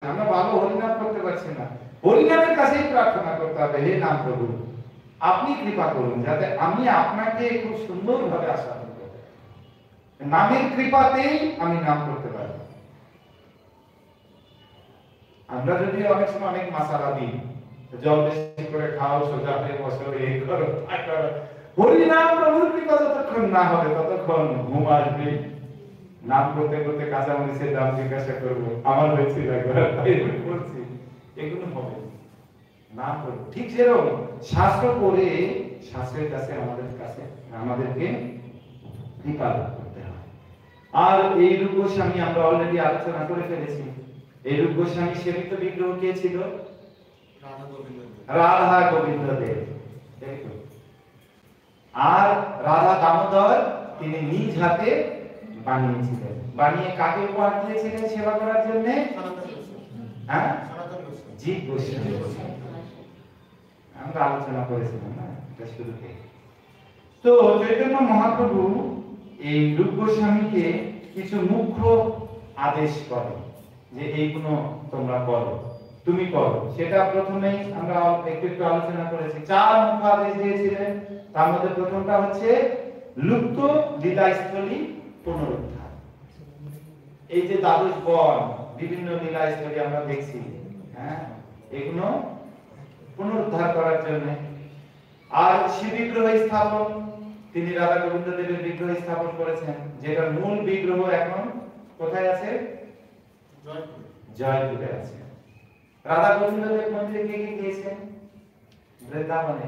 আমরা ভালো হরিনাম করতে পারছি না, হরিনামের কাছেই প্রার্থনা করতে হবে, হে নাম প্রভু আপনি কৃপা করুন যাতে আমি আপনাকে খুব সুন্দরভাবে আস্বাদন করতে পারি, নামের কৃপাতেই আমি নাম করতে পারি। আমরা যদি অনেক সময় অনেক মশালা দিই, জল বেশি করে খাও, সোজা হয়ে বসো, এই করো তা করো, হরিনাম প্রভুর কৃপা যতক্ষণ না হবে ততক্ষণ ঘুম আসবে। নাম করতে করতে কাঁচামরিচের দাম জিজ্ঞাসা করবো, আমার হয়েছে বলছি, এগুলো হবে না করবো। ঠিক সেরকম শাস্ত্র করে শাস্ত্রের কাছে আমাদেরকে কৃপা করতে হয়। আর এই রূপ গোস্বামী আমরা অলরেডি আলোচনা করে ফেলেছি। এই রূপ গোস্বামী সেবিত বিগ্রহ কে ছিল? রাধা গোবিন্দ দেব। আর রাধা দামোদর তিনি নিজ হাতে বানিয়েছিলেন। বানিয়ে কাকে উপহার দিয়েছিলেন সেবা করার জন্য? হ্যাঁ, জীব গোস্বামী। আমরা আলোচনা করেছিলাম না এটা শুরুতে। তো চৈতন্য মহাপ্রভু এই রূপ গোস্বামীকে কিছু মুখ্য আদেশ করেন যে এইগুলো তোমরা করো, তুমি করো। সেটা প্রথমেই আমরা একটু আলোচনা করেছি। 4 মুখ্য আদেশ দিয়েছিলেন। তার মধ্যে প্রথমটা হচ্ছে লুপ্ত লীলাস্থলী পুনরুদ্ধার। এই যে দ্বাদশ বন, বিভিন্ন লীলাস্থলী আমরা দেখছি, হ্যাঁ, এগুলো পুনরুদ্ধার করার জন্য। আর শিব বিগ্রহ স্থাপন, তিনি রাধা গোবিন্দ দেবের বিগ্রহ স্থাপন করেছেন, যেটা মূল বিগ্রহ এখন কোথায় আছে? জয়পুরে আছে। রাধা গোবিন্দ দেব মন্দিরে কে কে গিয়েছেন? বৃন্দাবনে।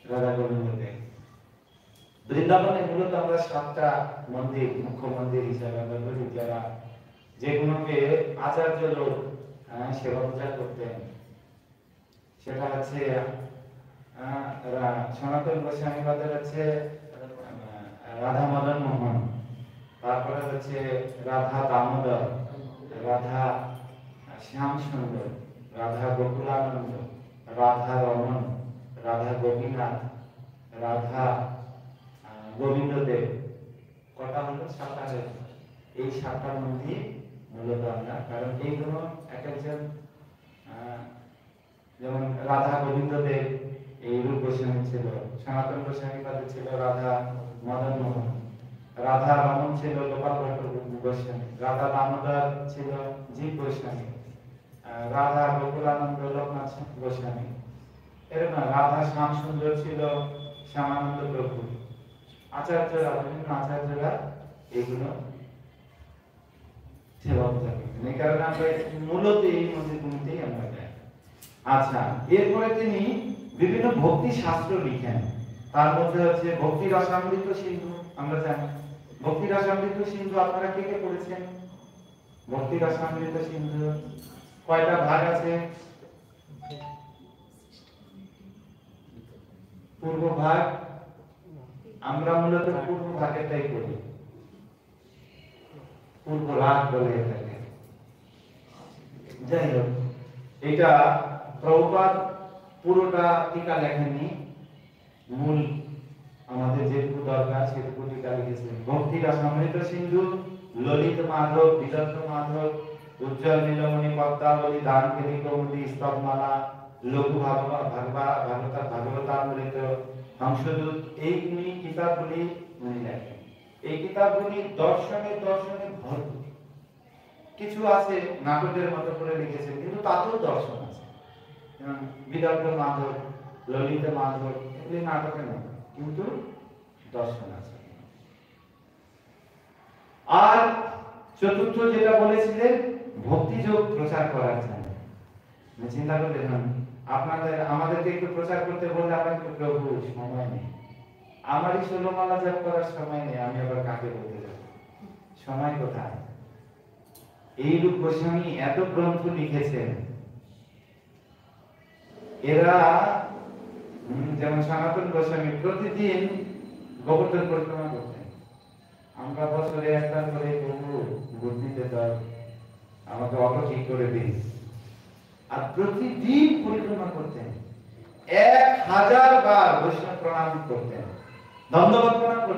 রাধা গোবিন্দ দেব বৃন্দাবনে মূলত আমরা 7টা মন্দির, মুখ্য মন্দির হিসাবে আমরা বলি, যারা যেগুলোকে আচার্য লোক সেবা পূজা করতেন। সেটা হচ্ছে সনাতন গোস্বামী বাদের হচ্ছে রাধা মদন মোহন, তারপরে হচ্ছে রাধা দামোদর, রাধা শ্যাম সুন্দর, রাধা গোকুলানন্দ, রাধা রমন, রাধা গোপীনাথ, রাধা গোবিন্দ দেব। কটা হলো? 7টা। এই 7টা মন্দির মূলত আমরা, কারণ এইগুলো এক একজন, যেমন রাধা গোবিন্দ দেব এই রূপ গোস্বামী ছিল, সনাতন গোস্বামী পাদের ছিল রাধা মদন মোহন, রাধা রমন ছিল গোপাল ভট্ট গোস্বামী, রাধা দামোদর ছিল জীব গোস্বামী, রাধা গোকুলানন্দ লোকনাথ গোস্বামী, এরকম রাধা শ্যাম সুন্দর ছিল শ্যামানন্দ প্রভু। আচার্যরা, বিভিন্ন আচার্যরা এগুলো সেবা পূজা করতেন। এই কারণে আমরা মূলত এই মন্দিরগুলিতেই আমরা যাই। আচ্ছা, এরপরে তিনি বিভিন্ন ভক্তি শাস্ত্র লিখেন। তার মধ্যে হচ্ছে ভক্তি রসামৃত সিন্ধু। আমরা জানি ভক্তি রসামৃত সিন্ধু আপনারা কে কে পড়েছেন? ভক্তি রসামৃত সিন্ধু কয়টা ভাগ আছে? পূর্ব ভাগ। আমরা মূলত পূর্ব ভাগেরটাই করি, পূর্ব রাগ বলে এটাকে। যাই হোক, এটা প্রভুপাদ পুরোটা টিকা লেখেননি, মূল আমাদের যেটুকু দরকার সেটুকু টিকা লিখেছেন। ভক্তি রসামৃত সিন্ধু, ললিত মাধব, বিদগ্ধ মাধব, উজ্জ্বল নীলমণি, পদ্মাবলী, দান কেলি কৌমুদী, স্তবমালা, লঘু ভাগবতামৃত, হংসদূত, এই কিতাবগুলি উনি লেখেন। এই কিতাবগুলি দর্শনে ভরপুর। কিছু আছে নাটকের মতো করে লিখেছেন, কিন্তু তাতেও দর্শন আছে। বিদগ্ধ মাধব, ললিত মাধব, এগুলি নাটকের মতো, কিন্তু দর্শন আছে। আর চতুর্থ যেটা বলেছিলেন, ভক্তিযোগ প্রচার করার জন্য। চিন্তা করে দেখুন, আমাদেরকে একটু প্রচার করতে বললে আমরা একটু, প্রভু সময় নেই, আমারই 16 মালা জপ করার সময় নেই, আমি আবার কাকে বলতে যাব, সময় কোথায়? এই রূপ গোস্বামী এত গ্রন্থ লিখেছেন। এরা যেমন সনাতন গোস্বামী প্রতিদিন গোবর্ধন পরিক্রমা করতেন। আমরা বছরে একবার করে, প্রভু বুদ্ধিতে দাও, আমাকে অটো ঠিক করে দিন। আর প্রতিদিন পরিক্রমা করতেন, 1000 বার বৈষ্ণব প্রণাম করতেন। ধন্যবাদ প্রণাম করছি।